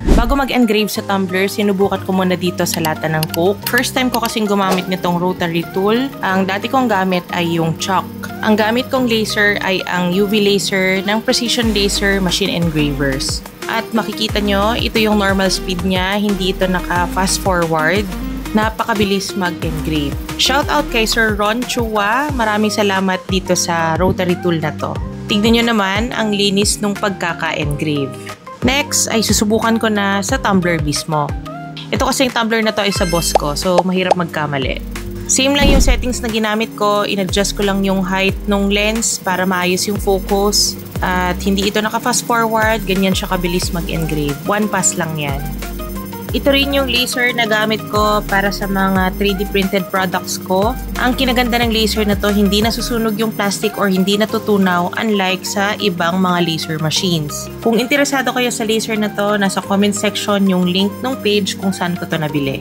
Bago mag-engrave sa tumbler, sinubukan ko muna dito sa lata ng Coke. First time ko kasing gumamit nitong rotary tool. Ang dati kong gamit ay yung chalk. Ang gamit kong laser ay ang UV laser ng Precision Laser Machine Engravers. At makikita nyo, ito yung normal speed niya, hindi ito naka-fast forward. Napakabilis mag-engrave. Shoutout kay Sir Ron Chua, maraming salamat dito sa rotary tool na to. Tignan nyo naman ang linis nung pagkaka-engrave. Next ay susubukan ko na sa tumbler mismo. Ito kasing tumbler na to ay sa boss ko, so mahirap magkamali. Same lang yung settings na ginamit ko, in-adjust ko lang yung height ng lens para maayos yung focus. At hindi ito naka-fast forward, ganyan siya kabilis mag-engrave. One pass lang yan. Ito rin yung laser na gamit ko para sa mga 3D printed products ko. Ang kinaganda ng laser na to, hindi nasusunog yung plastic or hindi natutunaw unlike sa ibang mga laser machines. Kung interesado kayo sa laser na to, nasa comment section yung link ng page kung saan ko to nabili.